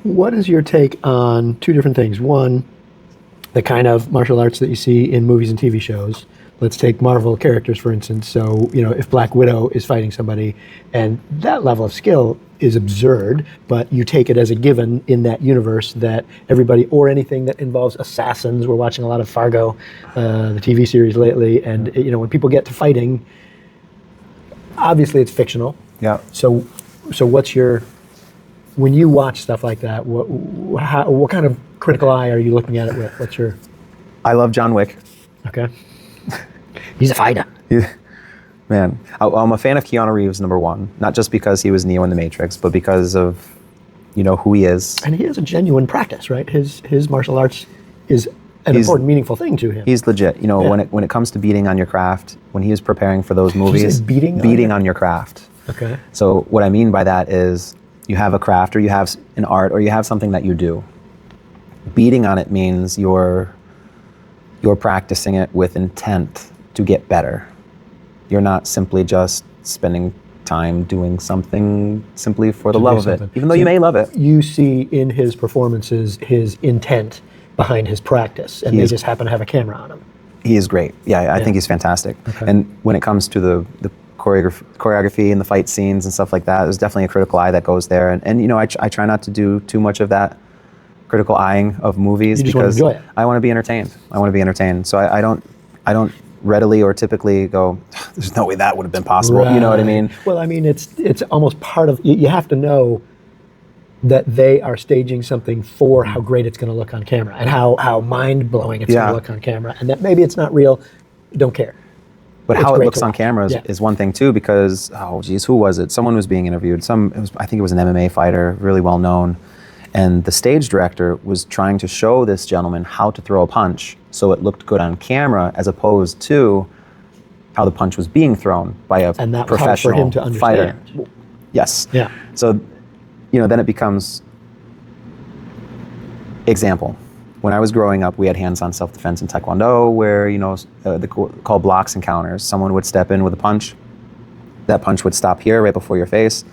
What is your take on two different things? One, the kind of martial arts that you see in movies and TV shows. Let's take Marvel characters, for instance. So, if Black Widow is fighting somebody, and that level of skill is absurd, but you take it as a given in that universe that everybody, or anything that involves assassins. We're watching a lot of Fargo, the TV series lately, and when people get to fighting, obviously it's fictional. Yeah. So what's your, when you watch stuff like that, what kind of critical eye are you looking at it with? What's your? I love John Wick. Okay. He's a fighter. Man, I'm a fan of Keanu Reeves, number one. Not just because he was Neo in The Matrix, but because of, who he is. And he has a genuine practice, right? His martial arts is an important, meaningful thing to him. He's legit. When it comes to beating on your craft, when he was preparing for those movies, beating on your craft. Okay. So what I mean by that is you have a craft, or you have an art, or you have something that you do. Beating on it means you're practicing it with intent to get better. You're not simply just spending time doing something simply for the love of it, even though you may love it. You see in his performances his intent behind his practice, and they just happen to have a camera on him. He is great. Yeah, I think he's fantastic. Okay. And when it comes to the choreography and the fight scenes and stuff like that, there's definitely a critical eye that goes there. And I try not to do too much of that critical eyeing of movies because I want to be entertained. So I don't readily or typically go, there's no way that would have been possible. Right. You know what I mean? Well, I mean, it's almost part of, you have to know that they are staging something for how great it's going to look on camera and how mind-blowing it's going to look on camera, and that maybe it's not real, don't care. But how it looks on camera is one thing too, because, who was it? Someone was being interviewed. I think it was an MMA fighter, really well known. And the stage director was trying to show this gentleman how to throw a punch so it looked good on camera, as opposed to how the punch was being thrown by a professional fighter. And that was hard for him to understand. Yes. Yeah. So, then it becomes, example. When I was growing up, we had hands-on self-defense in Taekwondo where, called blocks and counters. Someone would step in with a punch. That punch would stop here right before your face.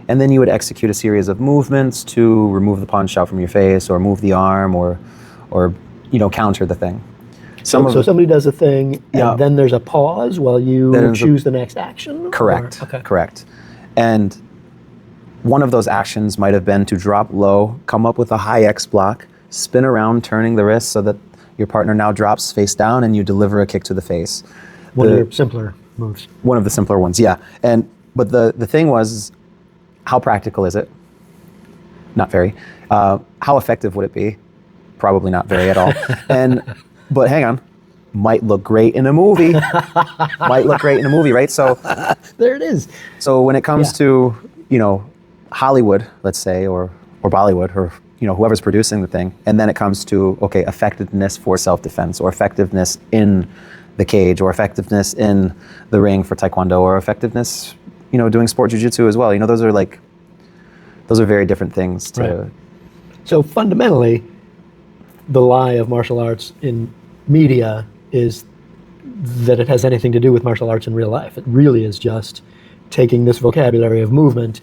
And then you would execute a series of movements to remove the punch out from your face, or move the arm, or counter the thing. So somebody does a thing, and then there's a pause while you choose the next action? Correct. Okay. Correct. And one of those actions might have been to drop low, come up with a high X block, spin around, turning the wrist so that your partner now drops face down, and you deliver a kick to the face. One of your simpler moves. One of the simpler ones, yeah. But the thing was, how practical is it? Not very. How effective would it be? Probably not very at all. But hang on, might look great in a movie. Right? So there it is. So when it comes to Hollywood, let's say, or Bollywood, or whoever's producing the thing, and then it comes to effectiveness for self-defense, or effectiveness in the cage, or effectiveness in the ring for Taekwondo, or effectiveness doing sport jiu-jitsu as well. Those are very different things. Right. So fundamentally, the lie of martial arts in media is that it has anything to do with martial arts in real life. It really is just taking this vocabulary of movement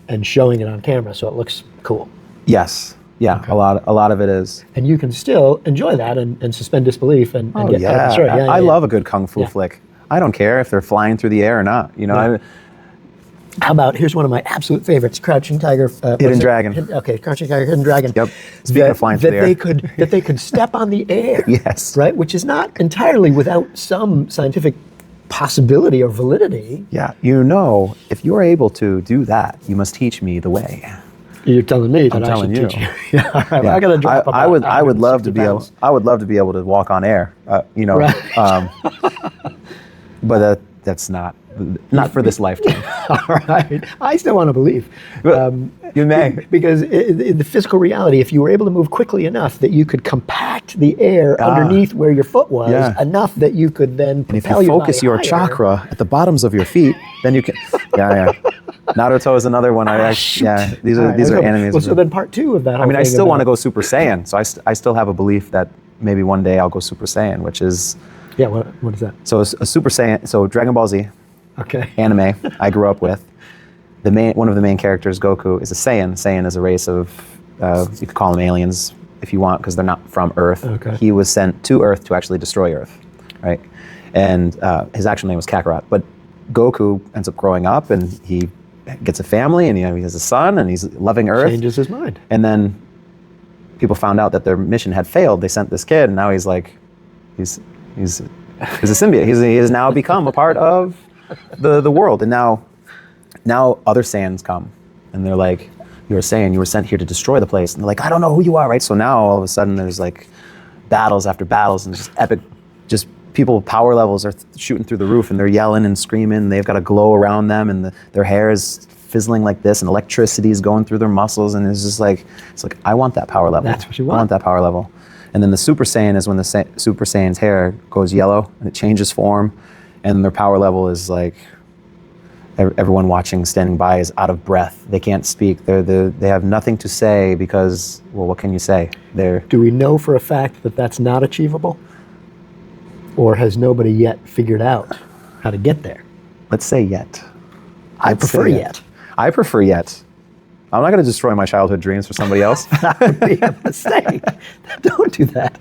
and showing it on camera so it looks cool. Yes. Yeah. Okay. A lot of it is. And you can still enjoy that and suspend disbelief and get out of the story. I love a good kung fu flick. I don't care if they're flying through the air or not. How about, here's one of my absolute favorites, Crouching Tiger. Hidden Dragon. Crouching Tiger, Hidden Dragon. Yep. Speaking of flying through the air. That they could step on the air. Yes. Right? Which is not entirely without some scientific possibility or validity. Yeah. If you're able to do that, you must teach me the way. You're telling me that I should teach you. Yeah, all right, I gotta drop I would love to be able to walk on air. Right. But that's not for this lifetime. All right. I still want to believe. You may. Because in the physical reality, if you were able to move quickly enough that you could compact the air underneath where your foot was, enough that you could then propel your body focus your chakra at the bottoms of your feet, then you can. Yeah. Naruto is another one. These are enemies. Well, so then part two of that. I still want to go Super Saiyan. So I still have a belief that maybe one day I'll go Super Saiyan, which is. Yeah. What is that? So a Super Saiyan. So Dragon Ball Z. Okay. Anime I grew up with. One of the main characters, Goku, is a Saiyan. Saiyan is a race of You could call them aliens if you want, because they're not from Earth. Okay. He was sent to Earth to actually destroy Earth, right? And his actual name was Kakarot. But Goku ends up growing up, and he gets a family, and he has a son, and he's loving Earth. Changes his mind. And then people found out that their mission had failed. They sent this kid, and now he's like, he's a symbiote. He has now become a part of the world. And now other Saiyans come, and they're like, you were saying you were sent here to destroy the place. And they're like, I don't know who you are, right? So now all of a sudden there's like battles after battles, and just epic, just people with power levels are shooting through the roof, and they're yelling and screaming. They've got a glow around them, and their hair is fizzling like this, and electricity is going through their muscles, and it's like, I want that power level. That's what you want. I want that power level. And then the Super Saiyan is when the Super Saiyan's hair goes yellow, and it changes form, and their power level is like, everyone watching, standing by, is out of breath. They can't speak. They have nothing to say because, well, what can you say? Do we know for a fact that that's not achievable? Or has nobody yet figured out how to get there? Let's say yet. I prefer yet. I prefer yet. I'm not going to destroy my childhood dreams for somebody else. That would be a mistake. Don't do that.